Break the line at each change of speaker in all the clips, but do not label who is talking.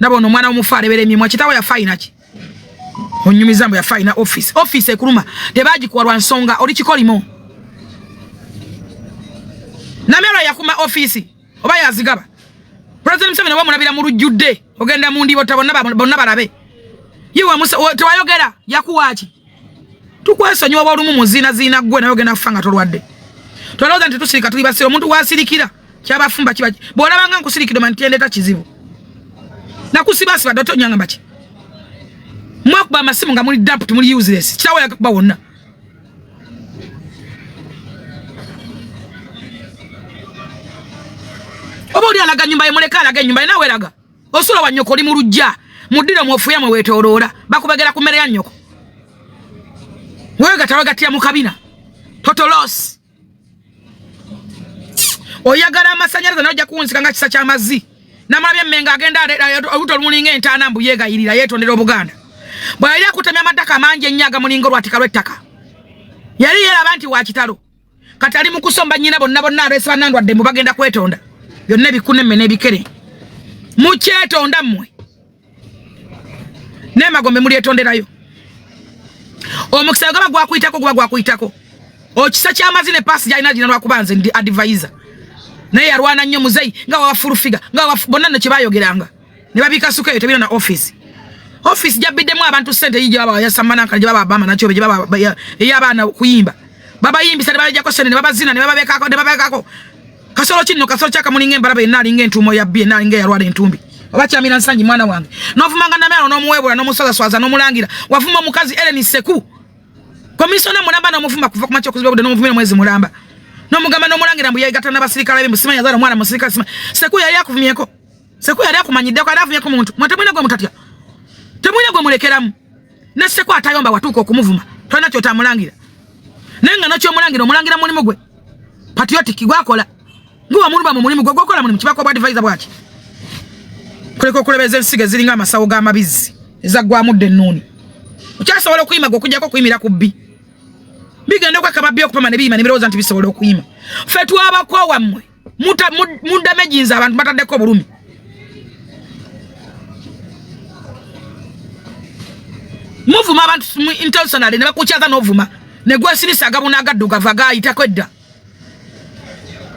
Nabo no mwana omufale beremi mwa kitawo ya fine ki. Onyumizambo ya fine office ekuluma tebaji kwa Rwansonga oli kikolimo. Namero yakuma office oba yazigaba. President Museveni wamulabira mu lujjudde ogenda mu ndibo bonna balabe. Yiwa tewayogera yakuwaki. Tukwesonyiwa bolumu muzina zina gwe nayo genda kufanga tolwadde. Twaloza nti tusirika tuli basiro omuntu wasirikira kyabafumba kibaji. Bwolabanga nkusirikira mantendeta kizibu. Nakusibasi badoto nyanga baki. Mwakuba amasimu nga muli dump muli useless. Kitawe yakuba wonna. Obodi alaga nyumba ye muleka alaga nyumba nawe laga. Osula wa nyoko li mu lujja. Mudira mwofu yamwe wetolora. Bakubagera ku mmere ya nyoko. Wewe gatawe gatia mu kabina. Totolos. Oyagala amasanyalaze n'ojja kuwunsika nga kisa ky'amazzi. Namulabye mmenga agenda oluto lumulinga entaana mbu yeegayirira yeetondera Obuganda. Bw'ayali akutemya amattaka amangi ennyaga mulinga olwatika lw'ettaka. Yali yeeraba nti wa kitalo. Kati ali mu kusomba nnyina bonna aleese bannandwadde mu bagenda kwetonda. Byonna ebikune emmene ebikere. Mukyetonda mmwe. N'emagombe mulyetonderayo. Omukisa gaba gwakuyitako. Okisa ky'amazzi ne paasi gy'alina gina lwakubanze ndi advisor. Naye yarwana nnyo muzeyi nga wafurufiga nga bonna ne kyebayogeranga. Ne babika suka eyo tebina na office. Office jabiddemu abantu sente yije baba yasamana kanje baba bama nacho beje baba eyabana kuyimba. Baba yimbi sale baje ko sene ne baba zina ne baba bekako. Kasolo kinno kasolo chaka mulinga embarabe nalinga entumo yabye nalinga yarwala entumbi. Obacha mina nsanji mwana wange. Novumanga namero no muwebula no musaza swaza no mulangira. Wavuma mukazi Ellen Seku. Komisona mulamba no muvuma kuva kumacho kuzibe no muvumira mwezi mulamba. No mugamba no mulangira mbu yegata n'abasirikale b'musima yazala mwana musirikale sima. Seku yali akuvumyeko. Seku yali akumanyidde ko adavumyeko muntu. Mwatamwina gwe mutatya. Temwina gwe mulekeramu. Ne Seku atayomba watuko okumuvuma. Tona kyota mulangira. Nenga nakyo mulangira omulangira mulimu gwe. Patriotic gwakola. Nguwa mulumba mu mulimu gwakola mulimu kibako bwa advisor bwaki. Kuleko kulebeza ensige ziringa amasawo g'amabizzi. Ezagwamudde ennuni. Ukyasobola okuyima gwe okujjako kuyimira ku bbi. Bigenda kwa kababbi okupama ne biyima ne birowooza nti bisobola okuyima. Ffe twabako wammwe. Mudamejinza abantu bataddeko bulumi. Muvuma abantu intentionally ne bakukyaza n'ovuma. Ne gwesinisa agabuna agaddugavu agayitako edda.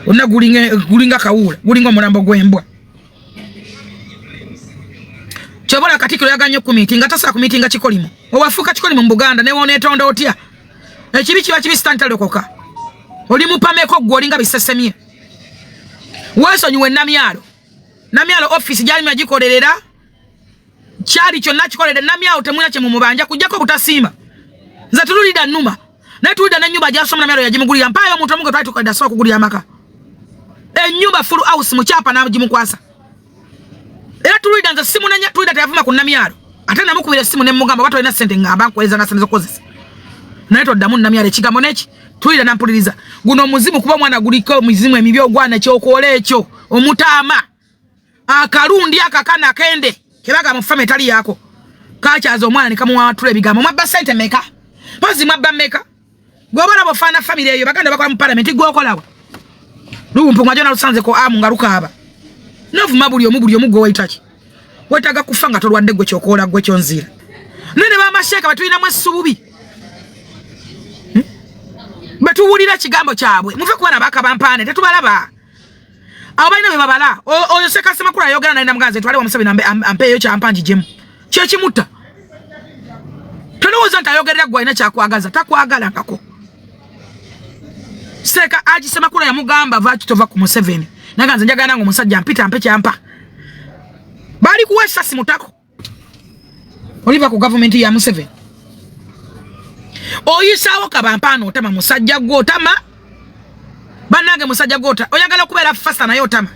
Onna gulinga kawula. Gulinga omulambo gw'embwa. Chobola katikiro yaganye ku meeting atasa ku meeting kikolimo. Owafuka kikolimo mu Buganda ne wone etonda otya. Ekibi kiba kibi stantalokoka. Oli mupameko gwolinga bisesemye. Wasonyiwe namyalo. Namyalo office jali magikolerera. Chali kyonna kikolere namyalo temuna kye mu mubanja kujjako butasimba. Nza tululida nnuma. Ne tulida na nyumba jasoma namyalo yajimugulira mpayo omuntu omugo twali tukadda so kugulira amaka. Enyumba full house muchapa na jimukwasa. Era tulida nza simu nanya tulida tayavuma ku namyalo. Ate namukubira simu ne mugamba batolina sente ngamba nkweza nga sente kozesa. Naito damu namyale kigambo neki tulira nampuliriza guno muzimu kuba mwana guliko muzimu emibyo gwana kyokola ekyo omutama akalundi akakana kende kebaga mu fame tali yako kaachazo omwana nikamuwa watule ebigambo mwabba sente meka pozi mwabba meka gobala bofana family eyo baganda bakola mu parliament gwokolawa lumpu mwajona lusanze ko amu ngarukaba novuma buli omu gwo waitaki wetaga kufanga tolwadde gwe kyokola gwe kyonzira nene ba masheka batulina mwesububi batuwulira kigambo kyabwe muve kubana bakabampane tetubalaba abaina be babala oyo sekasema kula yogera naenda mganze twale wa Museveni ampeyo kyampanji jemu kye kimuta tolowooza nti ayogerera gwe alina kyakwagaza takwagala nkako seka agisema kula yamugamba vaaki tova ku Museveni naganze njagala ngo musajja mpita ampe kyampa bali kuwesa simutako oliva ku government ya Museveni oyisawo kabampano otama musajja gwotama banange musajja gwota oyagala okubeera fasta naye otama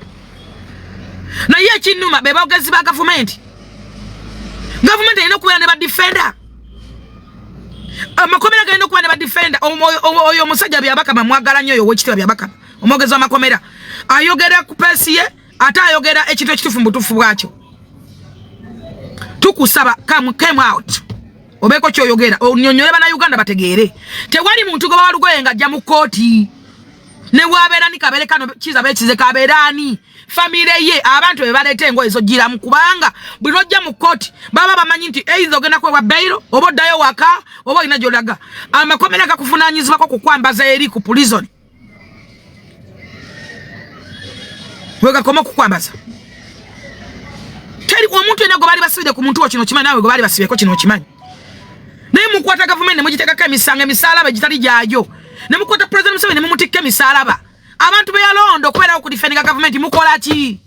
naye ekinnuma be baogezi ba government erina okubeera ne badefender amakomera galina okubeera ne badefender oyo omusajja byabakama mwagala nnyo oyo ow'ekitiibwa byabakama omwogezi w'amakomera ayogera ku peesi ye ate ayogera ekintu ekituufu mu butuufu bwakyo tukusaba came out obeko kyoyogera onyonyole bana Uganda bategeere tewali muntu goba walugoye nga ajja mu kooti ne wabera ni kabere kano kiza bekize kaberani family ye abantu bebalete ngo ezo gira mukubanga bulojja mu court baba bamanyi nti eizo gena kwe wa bailo obodayo waka obo ina jolaga amakomera gakufunanyizwa ko kukwambaza eri ku prison wega koma kukwambaza teri omuntu ena go bali basibide ku muntu kino kimanyi nawe go bali basibeko kino kimanyi naye mukwata government mujiteka emisanga emisala gitali jajo ne mukwata president Museveni ne mumutike misalaba abantu be yalondo kwera ku defending government mukola ki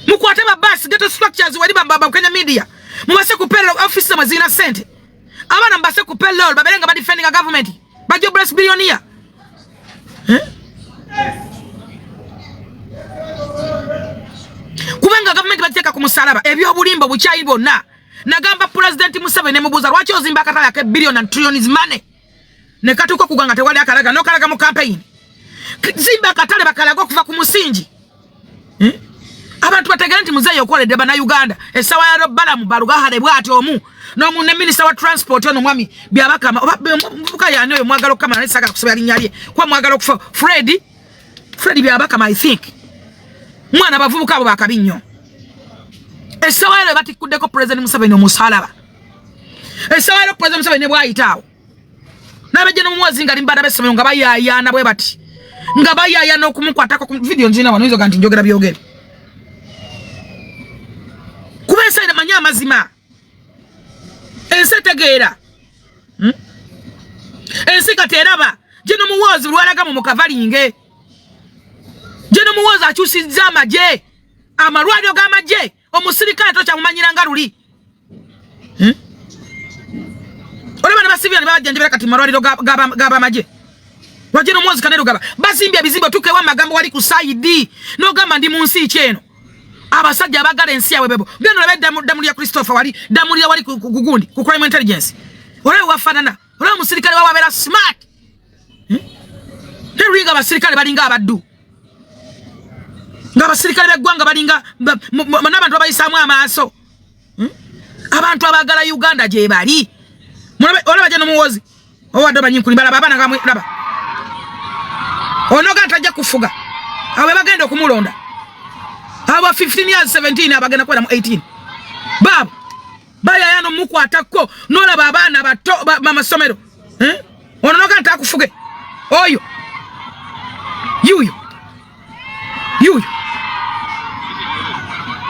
mukwata ba bus ghetto structures wali baba Kenya media mubase ku pelo office mazina sente abana mbase ku pelo babelenga ba defending government ba jobless billionaire kubanga government bateka ku musalaba ebyo bulimbo buchayi bonna nagamba president Museveni mubuza lwaki ozimba katala ke billion and trillions money ne katuko kuganga tewali akalaga no kalaga mu campaign zimba katale bakalaga okuva ku musingi abantu bategera nti muzeeyo okoledde bana Uganda esawa ya robala mu baluga hale bwati omu no mu ne minister wa transport ono mwami byabakama obuka yani oyo mwagalo kama ne saka kusaba linyalye kwa mwagalo kufa Freddy byabakama I think mwana bavubuka abo bakabinyo esawa ya bati kudeko president Museveni omusalaba esawa ya president Museveni bwayitawo nabeje no mwozi ngali mbada besome nga bayayana bwe bati nga bayayana okumukwatako ku video nzina wano izo ganti njogera byogere kubensa ina manya mazima ense tegeera ense kateraba jeno muwozi lwalaga mu mukavalinge jeno muwozi akyusizza amaje amalwaliro g'amaje omusirikale tocha mumanyira nga luli ole bana basivya ne bajanjibera kati malwaliro gaba maje wajeno muwozi kanero gaba bazimbya bizimbo tukewa magambo wali ku side no gamba ndi munsi kyeno abasajja abagala ensi yawe bebo beno labe damuli ya Christopher wali damuli ya wali kugundi ku crime intelligence ole wafanana ole musirikale wawe abera smart ne riga basirikale balinga abaddu nga basirikale begwanga balinga n'abantu abayisamu amaaso abantu abagala Uganda je bali ole bajeno muwozi owadde banyinkuli bala babana gamwe laba ono gata ja kufuga awe bagenda okumulonda aba 15 years 17 abagenda kwera mu 18 baba baya yano mukwatako nolaba abana bato mama somero ono no gata kufuge oyo yuyo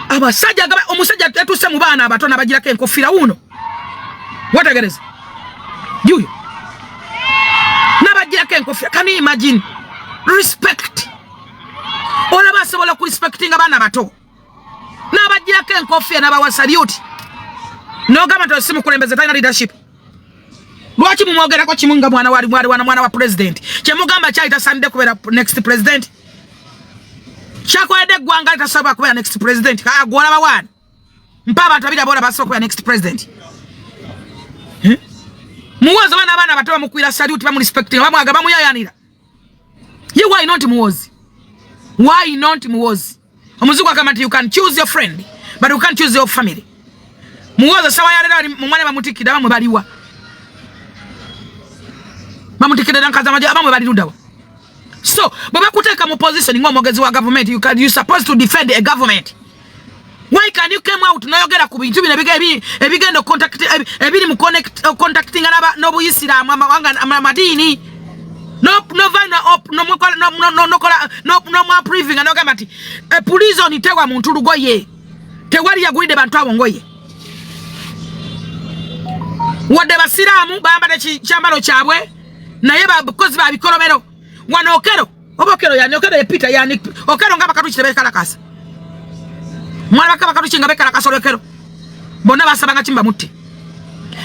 abasajja gaba omusajja tetuse mu bana abato nabagirako enkofira uno watagereza yuyo nabagirako enkofira can you imagine respect ola basobola ku respecting abana bato nabagirako enkofira nabawa salute no gama to simu kulembeza tayina leadership lwaki mumwogerako kimunga mwana wa president kyemugamba kyaita Sunday kubera next president chakwede gwanga itasaba kubera next president ka gwola bawani mpa abantu abira bola basoka kubera next president muwozi abana bato bamukwira salute bamu respecting bamwaga bamuyayanira you why not muwozi omuzigo akamati you can choose your friend but you can't choose your family muwozi sawa yalera mumwana bamutikida bamwe baliwa bamutikida dankaza maji bamwe balirudawa so baba kuteka mu position ngo mogezi wa government you supposed to defend a government why can you come out nayogera ku bintu bine ebigendo contact ebiri mu contacting no buyisiramu amawanga amadini no priving no gamati a prison itewa muntu lugoye tewali yagulide bantu abo ngoye wade basiramu bamba chambalo chabwe naye bakozi ba bikolomero wana okero obokero yani okero epita yani okero ngaba katuchi tebe kalakasa mwana kaba katuchi ngabe kalakasa okero bonna basabanga chimba mutti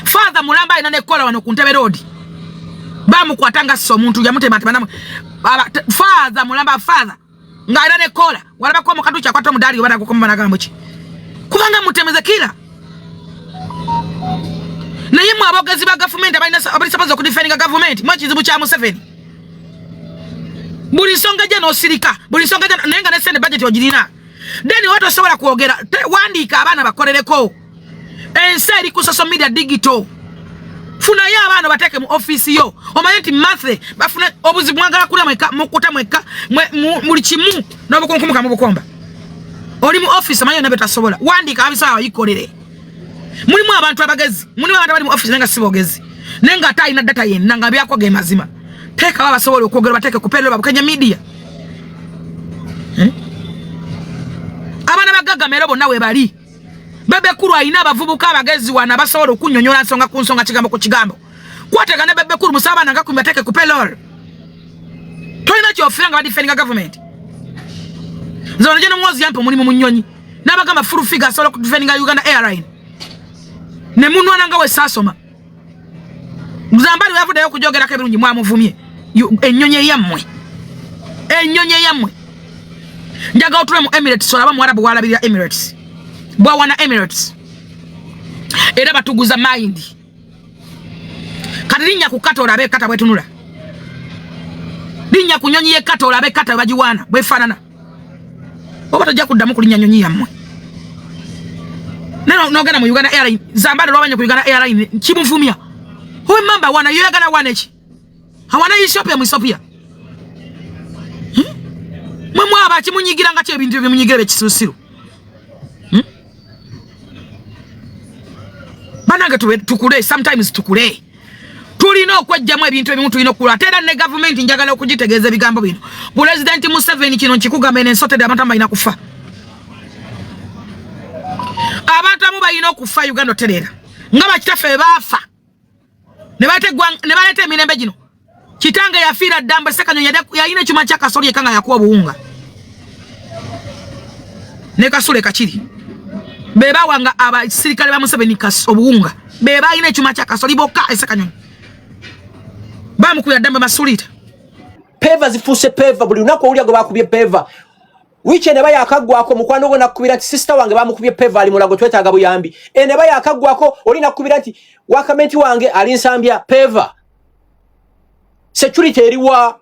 father mulamba ina nekola wano kuntebe road bamu kwatanga so muntu ya mutte batimana father mulamba father ngaira nekola walaba kwa mukatuchi akwato mudali obana kukomba nagambo chi kubanga mutemeze kila na yimwe abogezi ba government abali supposed to defend government mwachizibu cha Museveni buli songa je no sirika buli songa je nenga ne send budget ogirina then watu osobola kuogera wandika abana bakolereko enseri ku social media digital funa ya abana bateke mu office yo omanyi mathe bafuna obuzibu mwagala kula mweka mukuta mweka muli kimu n'obukunkumuka mu bukomba oli mu office amanyi na betasobola wandika abisawa yikolere mulimu abantu abagezi mulimu abantu bali mu office nenga sibogezi nenga taina data yenna nga byako ge mazima teka baba sobola okwogera bateke kupelera babukenya media abana bagaga merobo nawe bali bebe kuru aina abavubuka abagezi wana basobola okunyonyola nsonga ku nsonga kigambo ku kigambo kwateka ne bebe kuru musaba nanga kumbateke kupelera toina kyofira nga badifendinga government zona jeno mwozi yampe mulimu munyonyi nabagamba full figure sobola kudifendinga Uganda Airline ne munwa nanga we sasoma mzambali yavuda yo kujogera kebirungi mwamuvumye enyonye yamwe njaga otule mu Emirates solaba mu Arabu walabira Emirates bwa wana Emirates era batuguza mind kadinya kukatola be kata bwetunula dinya kunyonyi ye katola be kata bajiwana bwefanana obato ja kuddamu kulinya nyonyi yamwe no gana mu Uganda Airline zambali lwabanya ku Uganda Airline kimuvumya howe mamba wana yoyagala wana echi hawana Ethiopia mu Ethiopia mwe abachi munyigira nga kyebintu bye munyigire kisusiro bananga tukule sometimes tukule tulina okwejjamu ebintu ebimu tulina okula tera ne government njagala okugitegeeza bigambo bino President Museveni kino nkikugamba ensotede abantu abayina kufa abantu amu bayina okufa Uganda terera nga bakitafe bafa ne balete emirembe gino kitange yafira damba sekanyo yayina chuma cha kasoli ekanga yakuwa buunga ne kasule kachiri beba wanga abasirikale ba Museveni obuunga beba ine chuma cha kasoli boka esekanyo bamukuya damba masulita
peva zifuse peva buli unako uli ago bakubye peva wiche ne bayakagwako mukwano go nakubira ati sister wange bamukubye peva ali mulago twetaga buyambi ene bayakagwako oli nakubira ati wakamenti wange ali nsambya peva security eriwa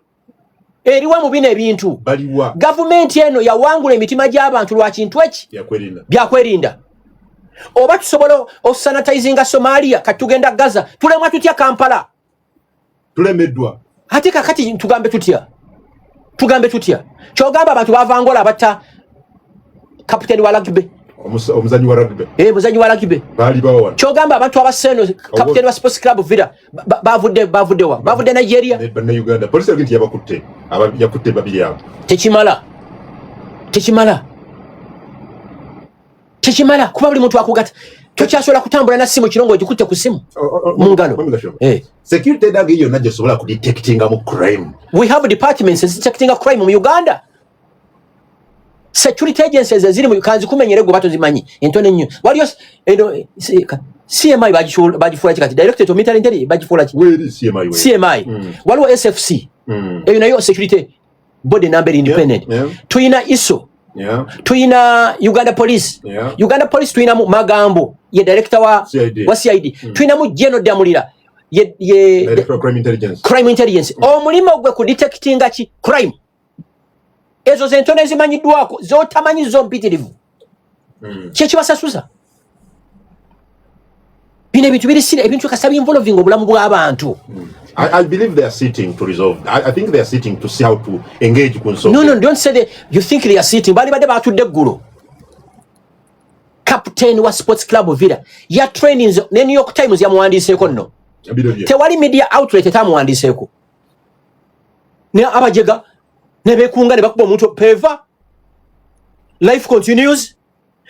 mu bine ebintu
baliwa
government eno yawangula emitima gy'abantu lwa kintu eki byakwerinda oba tusobola osanitizinga Somalia katugenda Gaza tulemwa tutya Kampala
tulemeddwa
ate kakati tugambe tutya kyogamba abantu bavangola abata kapiteni wa rugby
omuzanyi wa rugby
muzanyi wa rugby
bali bawa
kyogamba abantu abaseno kapiteni wa sports club Villa bavudde Nigeria
ne Uganda police agenti yabakutte yakutte babiri yabo tekimala kuba buli muntu akugata tukyasobola kutambula na simu kirongo gikutte ku simu mungalo security dag iyo najje sobola ku detectinga mu crime.
We have departments detecting a crime mu Uganda. Security agencies ziri mu kanzi kumenyere go bato zimanyi entone nnyo wali CMI bagifuula kati Directorate of Military Intelligence bagifuula ki CMI waliwo SFC eyo nayo security body number independent tuyina ISO tuyina Uganda Police tuyina mu Magambo ye director wa CID tuyina mu General Damulira ye
Director of
Crime Intelligence omulimo gwe ku detectinga ki crime ezo zentone zimanyiddwako zotamanyi zo mpitirivu kyekibasasuza bine bintu biri sire ebintu kasabi involving obulamu bw'abantu.
I believe they are sitting to resolve. I think they are sitting to see how to engage consult.
No, don't say that. You think they are sitting. Bali bade batudde ggulo. Captain wa Sports Club Villa ya trainings ne New York Times ya muwandiseeko nno. Tewali media outlet etamuwandiseeko. Ne abajega ne bekunga ne bakuba omuntu peva. Life continues.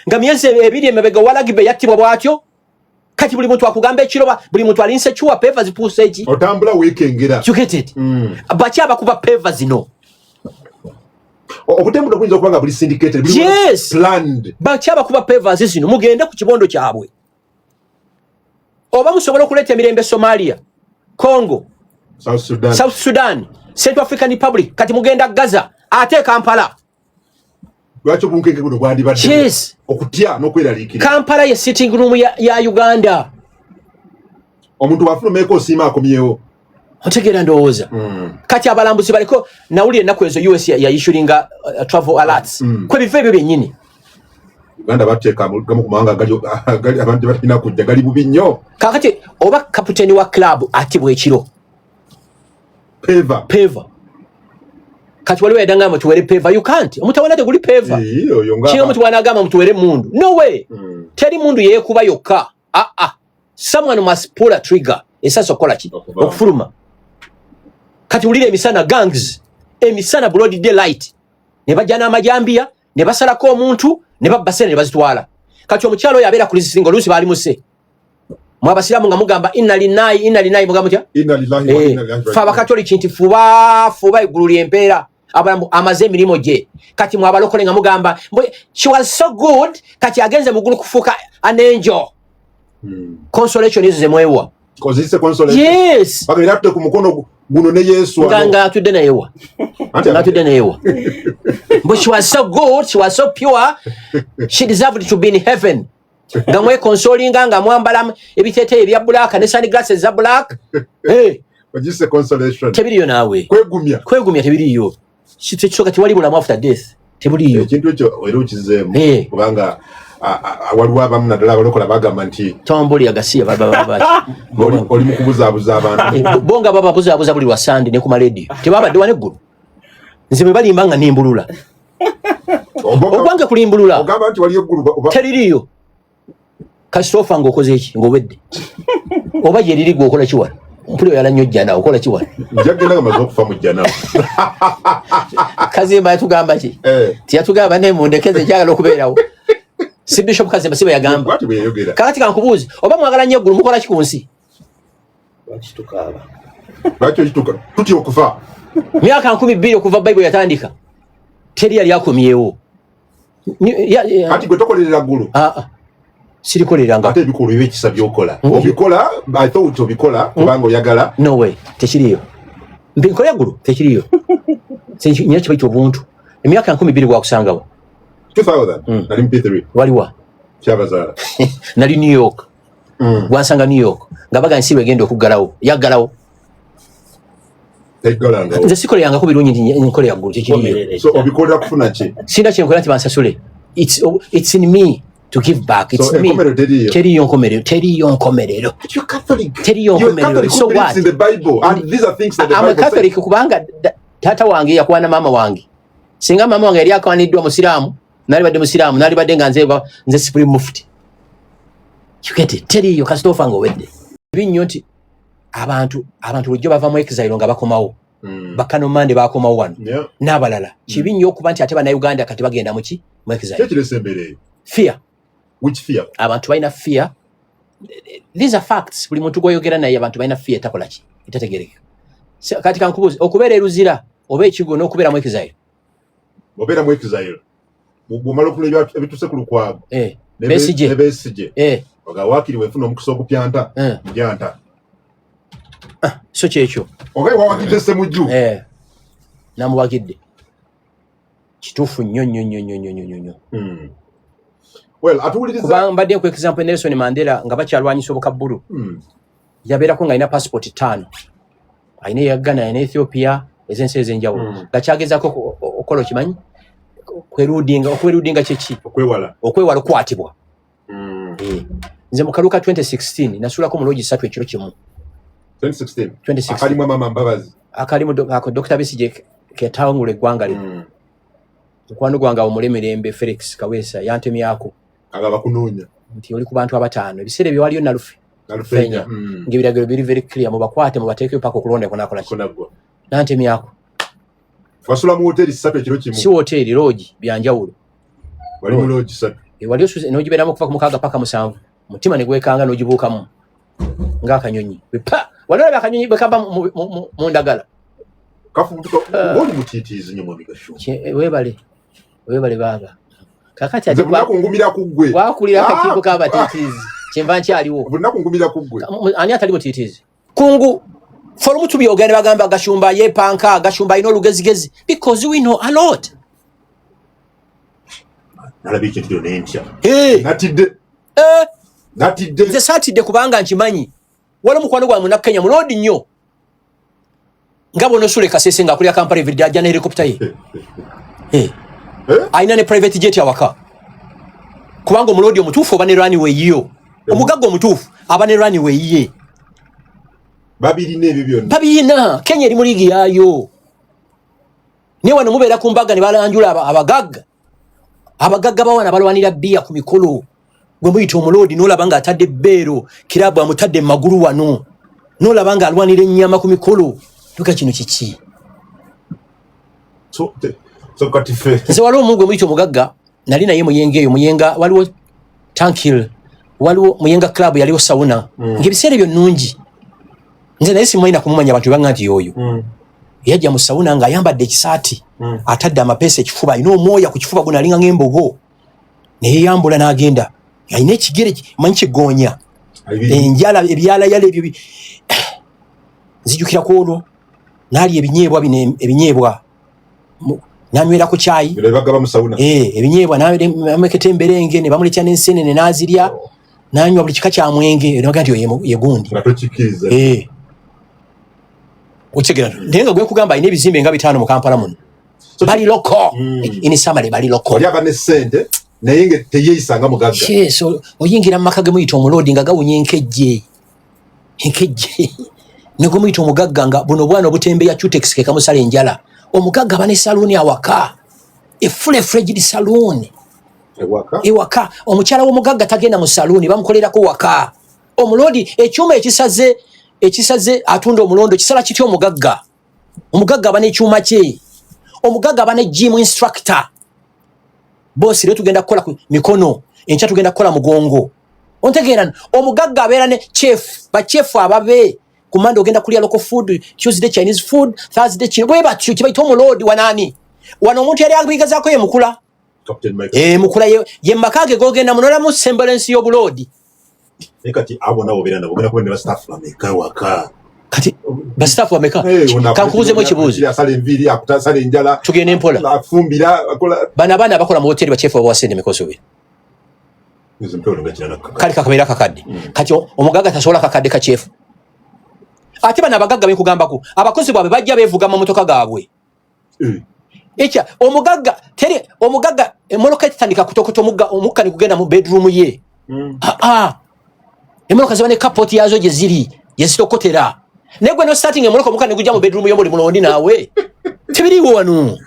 Nga myezi ebiri emabega walagibe yattibwa bwatyo. Kati buli muntu akugamba ekiroba buli muntu alinse chuwa peva zipuuse eki
otambula weekengera
you get it bachi abakuba peva zino
obutembudo kuyinza okubanga buli syndicated buli planned
bachi abakuba peva zino mugende ku kibondo kyabwe oba musobola okuleeta emirembe Somalia Congo South Sudan Central African Republic kati mugenda Gaza ate Kampala
lwacho bunkenge guno gwandi badde okutya n'okweralikira
Kampala ye sitting room ya Uganda
omuntu wafuna meko osima akomyewo
otegera ndowooza kati abalambuzi baliko nawuli ennaku ezo US ya issuinga travel alerts kwe bive ebyo byennyini
Uganda bateeka gamu ku mawanga gali abantu balina kujja gali bubi nnyo
kakati oba kaputeni wa club atibwa ekiro peva kati waliwo yadanga mutuwere peva you can't omutawala teguli peva kino mutwana agamba mutuwere mundu no way teri mundu yekuba yokka someone must pull a trigger esasa okola ki okufuluma kati ulire emisana gangs emisana broad daylight ne bajja n'amajambia ne basalako omuntu ne babbasene ne bazitwala kati omukyalo oyo abeera ku lisinga oluusi baali muse mwabasiramu nga mugamba inna lillahi mugamba mutya fa abakatoliki nti fuba eggulu ly'empeera abalamu amaze emirimu gye kati mwabalokole nga mugamba she was so good kati agenze mu ggulu kufuuka an angel consolation ezo zemwewa yes
bagiratte ku mukono guno ne Yesu
nga atudde nayewa but she was so good, she was so pure, she deserved to be in heaven. Nga mwe consolinga nga mwambala ebitete ebya black ne sunglasses za black
wajise consolation
tebiriyo nawe kwegumya tebiriyo kisoka tiwali bulamu after death tebiriyo
ekintu ekyo era okizemu kubanga waliwo abamu naddala abalokola bagamba nti
tomboli agasiya
oli mukubuzaabuza abantu
bonga bababuzaabuza buli lwa Sunday ne ku maradio tebabadde wane eggulu nze bwe balimba nga nimbulula ogwange kulimbulula
ogamba nti wali eggulu
teririyo kasitofa ng'okoze eki ng'obedde oba gye liri gwe okola kiwala mpuli oyala nnyo jjana okola kiwala
njagenda nga maze okufa mu jjana
Kazimba yatugamba ki tiyatugamba ne mundekeze kyagala okubeerawo si Bishop Kazimba sibe yagamba kakati kankubuuzi oba mwagala nnyo eggulu mukola ki ku nsi
lwaki tutya okufa
myaka 2,000 okuva Bible yatandika teri yali akomyewo
kati gwe tokolerera ggulu
sirikoleranga
ate ebikolwa ebyekisa byokola obikola I thought obikola kubanga oyagala
no way tekiriyo mbinkola ggulu tekiriyo nyina kibaita obuntu emyaka 2,000 gwakusangawo
2000 nali MP3
waliwa
kyabazaala
nali New York gwansanga New York nga baga nsi wegenda okuggalawo yaggalawo nze sikolerangako birungi nti nkole yaggulu tekiriyo
so obikolera kufuna ki
sina kyenkola nti bansasule it's in me to give back. It's me. Teriyo nkomerero. So what?
In the Bible, and these are things that the Bible
says. I'm a Catholic kubanga tata wange yakuwa na mama wange. Singa mama wange yali akwaniddwa musiramu, nali badde musiramu, nali badde nga nze supreme mufti. You get it? Teriyo kasitofa ng'owedde. Binnyo nti abantu lujjo bava mu exile nga bakomawo. Bakano mande bakomawo wano. N'abalala. Kibi nnyo okuba nti ate bannayuganda kati bagenda mu ki? Mu exile. Fear.
Which fear?
Abantu balina fear. These are facts. Buli muntu gwoyogera naye abantu balina fear takola ki itategereka. Kati kankubuuza okubeera eruzira oba ekigo n'okubeera mu exile.
Obeera mu exile. Bw'omala okulaba ebituuse ku lukwago.
Besigye.
Oga waakiri wefuna omukisa ogupyanta. Njanta.
So kyekyo.
Oga wawakidde Ssemujju.
Namuwakidde. Kituufu nnyo.
Well, atuwuliriza
kuba mbadde ku example Nelson Mandela nga bakyalwanyisa obukabbulu yabeerako nga alina passport 5 alina eya Ghana alina Ethiopia ezensi ez'enjawulo nga kyagezako okola okimanyi okwerudinga kyeki
okwewala
okukwatibwa nze mu kaluka 2016 nasuulako mu loogi 3 ekiro kimu
2016 akalimu mama Mbabazi
akalimu Dr. Besigye ketawangula eggwanga lino mukwano gwange omulemerembe Felix Kaweesa yantemyako
agaba kunoonya
nti oli ku bantu abataano ebiseera bye waliyo Nalufenya ng'ebiragiro biri very clear mubakwate mubateekeyo paka okulonda konakola nantemyako
wasula mu hoteli 3 ekiro kimu
si hoteli lodge byanjawulo
wali mu lodge 3
waliyo n'ogibeeramu kuva ku 6 paka 7 mutima ne gwekanga n'ogibuukamu ng'akanyonyi waliwo akanyonyi bwe kava mu ndagala
kafutuko oli mutiitiizi nnyo mu migasho
webale baba kakati
ati bakungumira kuggwe
wakulira akakiiko k'abatiitiizi kyenva nkyaliwo
bunakungumira kuggwe
ani atali mutiitiizi kungu folumu tubyogera ne bagamba gashumba yepanka gashumba alina olugezigezi because we know a lot
nalabye ekintu kyo nentya natidde
nze saatidde kubanga nkimanyi waliwo mukwano gwange Munnakenya mulodi nnyo nga bonosule Kasese nga akulira Kampala everyday ajja na helicopter ye alina ne private jet awaka kubanga omulodi omutuufu oba ne runway yiyo omugagga omutuufu aba ne runway ye
babirina ebyo byonna
babirina Kenya eri mu ligi yayo ne wano mubeera ku mbaga ne balanjula abagagga bawana balwanira bbiya ku mikolo gwe muyita omulodi n'olaba nga atadde bbeero kirabu amutadde mu magulu wano n'olaba nga alwanira ennyama ku mikolo tuka kino kiki
so kati fe
nze waliwo omu gwe muyita omugagga nali naye muyenga eyo muyenga waliwo tankil waliwo muyenga club yaliwo sauna ng'ebiseera ebyo nnungi nze naye simumanyi nakumumanya abantu banga nti oyo yajja mu sauna ng'ayambadde ekisaati atadde amapeesa ekifuba alina omwoya ku kifuba guno alinga ng'embogo neyeyambula n'agenda alina ekigere manyi kigoonya enjala ebyalayala ebyo nzijukirako olwo n'ali ebinyeebwa bino ebinyeebwa nanywera ku kyayi ebinyeebwa nameketa emberenge ne bamuletya n'ensenene n'azirya nanywa buli kika kya mwenge naga nti ye gundi otegera naye nga gwe kugamba alina ebizimbe nga 5 mu Kampala muno bali loko inisamale bali loko
olyaba ne ssente naye nga teyeyisanga mugagga
so oyingira mu maka ge muyita omulodi nga gawunya enkejje ne gwe muyita omugagga nga buno bwana obutembeya Chutex ke kamusala enjala omugagga aba ne saluuni awaka efulefulejidi saluuni ewaka omukyala w'omugagga tagenda mu saluuni bamukolerako waka omulodi ekyuma ekisaze atunda omulondo kisala kitya omugagga aba n'ekyuma kye omugagga aba ne gym instructor bosi leo tugenda kukola ku mikono enkya tugenda kukola mugongo ontegeera omugagga abeera ne chef ba chef ababe kumanda ogenda kulya local food Tuesday Chinese food Thursday bwe batyo kibaita omulodi wanani wano omuntu yali abigazaako ye mukula mukula ye makage gogenda munola mu semblance y'obulodi
kati abo nabo beera nabo genda kubenda staff bameka waka
kati ba staff bameka kankuuzemu ekibuuzo
asala enviri akutasala enjala
tugende mpola
afumbira akola
bana bakola mu hoteli ba chef obwasende mikoso be kali kakabeera kakadde kati omugagga tasobola kakadde ka chef ate bana abagagga bekugambako abakozi bwabwe bajja beevuga mu motoka gaabwe ekya omugagga emoloka etandika kutokota omukka ne kugenda mu bedroom ye emoloka ziba ne kapoti yazo gye ziri yezitokotera naye gwe no starting emoloka omukka ne gujja mu bedroom yo buli mulondi naawe tebiriiwo wano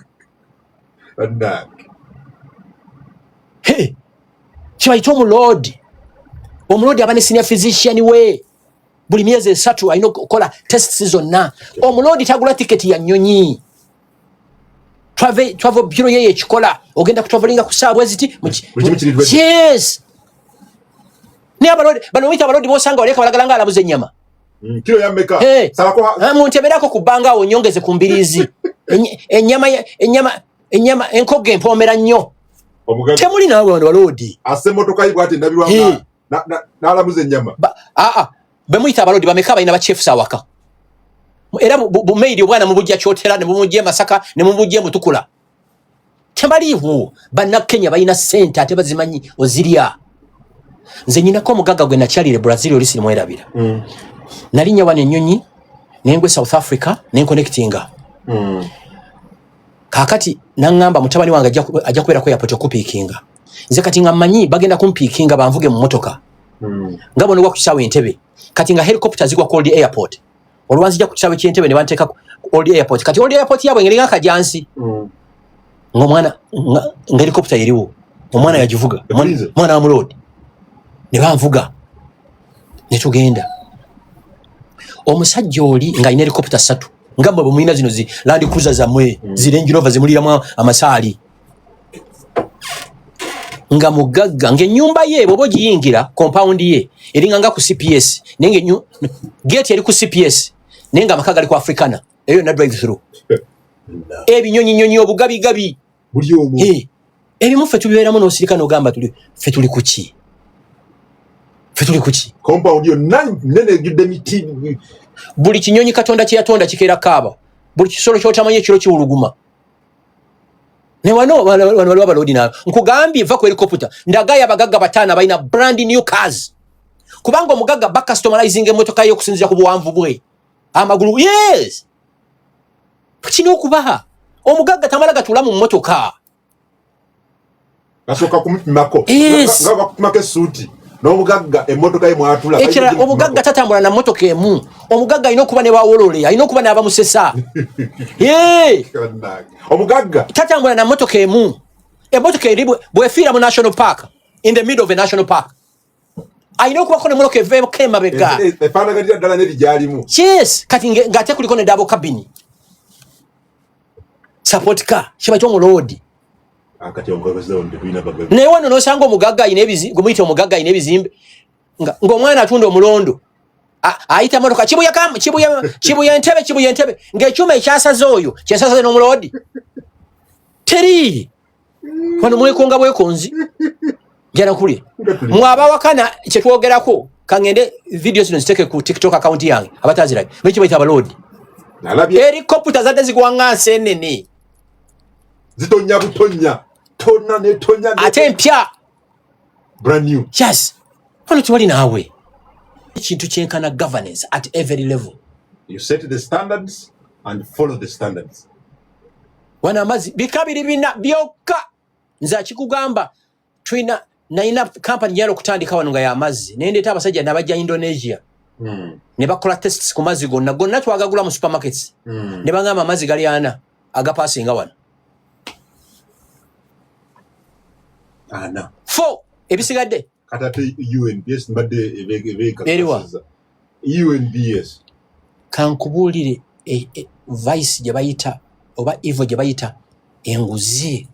kibayita omulodi aba ne senior physician we buli myezi 3 alina okukola tests zonna omulodi tagula tiketi ya nnyonyi travel bureau ye ekikola ogenda kutravelinga ku saabwe ziti yes ne abalodi bano wita abalodi bosanga waleka balagala nga alabuze ennyama
kilo yameka
salako munteberako kubanga onyongeze ku mbirizi ennyama enkoge empomera nnyo temuli naawe wano balodi
ase motoka yi bwate ndabirwanga n'alabuze ennyama
bemuyita abalodi bameka balina bachiefs awaka era bumeiri obwana mubujja kyotera ne mumujje Masaka ne mumujje Mutukula tebaliiwo bannakenya balina ssente ate bazimanyi ozirya nze nyinako omugagga gwe nakyalire Brazil oli sirimwerabira nalinnya wano ennyonyi nengwe South Africa nenconnectinga kakati naŋŋamba mutabani wange ajja kubeera ku airport okupiikinga nze kati nga mmanyi bagenda kumpiikinga banvuge mu motoka nga bono gwa ku kisaawe Entebbe kati nga helicopter zigwa ku Old Airport olwanzija ku kisaawe ky'Entebbe ne banteeka ku Old Airport kati Old Airport yabwe ngeri nga kajansi ng'omwana nga helicopter eriwo omwana yagivuga mwana wa mulodi ne banvuga ne tugenda omusajja oli ng'alina helicopter 3 nga mmwe bwe mulina zino Land Cruiser zammwe zi Range Rover zimuliramu amasaali nga mugagga ng'ennyumba ye bw'oba ogiyingira compound ye eringa nga ku CPS naye gate eri ku CPS naye nga amaka gali ku Africana eyo na drive through ebinyonyi obugabigabi
buli omu
ebimu ffe tubibeeramu n'osirika n'ogamba ffe tuli ku ki
compound yo nene ejjudde miti
buli kinyonyi Katonda kye yatonda kikeera kaaba buli kisolo ky'otamanyi ekiro kiwuluguma ne wano waliwo abalodi naawe nkugambye va ku helicopter ndagayo abagagga 5 balina brand new cars kubanga omugagga bacustomizinga emmotoka ye okusinzira ku buwanvu bwe amagulu yes kino okubaha omugagga tamala gatula mu mmotoka
asoka kumupimako
yes.
nga bakupimako essuuti n'omugagga emmotoka ye mwatula
ekira omugagga tatambula na mmotoka emu omugagga alina okuba ne bawolole alina okuba ne abamusesa
omugagga
tatambula na mmotoka emu emmotoka eri bwefiira mu national park in the middle of a national park alina okubako ne mmotoka eveeko emabega
efaanaganira ddala n'ebigyalimu
yes kati ng'ate kuliko ne double cabin support car kiba ky'omuloodi naye wano n'osanga omugagga alina gumuyita omugagga alina ebizimbe ng'omwana atunda omulondo ayita motoka kibuya entebe ng'ekyuma ekyasaze oyo kyesasaze n'omuloodi teri wano mwekonga bwekonzi njala kulye mwabawakana kyetwogerako kangende video zino ziteke ku TikTok account yange abatazirayo beki bayita abaloodi helicopter zadde zigwanga nsenene
zitonya butonya tonna ne tonya
ate mpya
brand new
yes wano tuwali naawe ekintu kyenkana governance at every level
you set the standards and follow the standards
wana amazi bikabiri bina byokka nze akikugamba twina naina company yalo kutandika wano nga ya amazi nendeta abasajja nabajja Indonesia ne bakola tests ku mazi gonna twagagula mu supermarkets ne bangamba amazi gali ana agapasinga wano
ana
fo ebisigadde
katate UNBS mbadde ebeka
eriwa
UNBS
kankubulire vice gye bayita oba evo gye bayita enguzi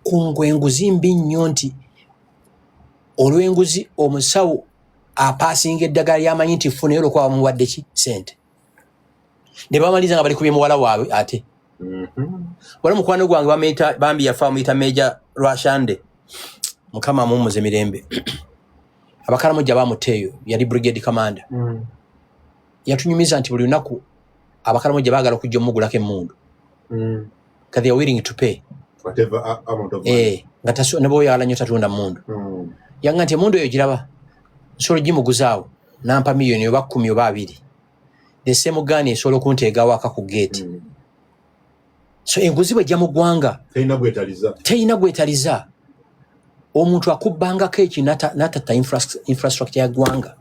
kungwe enguzi mbi nnyo nti olw'enguzi omusawo apasinga eddagala lyamanyi nti funa olwo kwaba muwadde ki sente ne bamaliza nga bali kubye muwala waabwe ate wala mukwano gwange bambi yafa bamuyita Meja Rwashande mukama mumuze mirembe abakaramoja bamuteeyo yali brigade commander yatunyumiza nti buli lunaku abakaramoja baagala okujja omugulako emmundu because they are willing to pay
whatever amount of
money ngataso nebo yala nyota tunda mundu yanga nti mundu eyo giraba nsolo gimuguzaawo nampa million oba 10 oba 2 desemo gani solo kunteega waka ku gate so enguzi bwe jamu gwanga teina gwetaliza omuntu akubanga keki nata infrastructure ya gwanga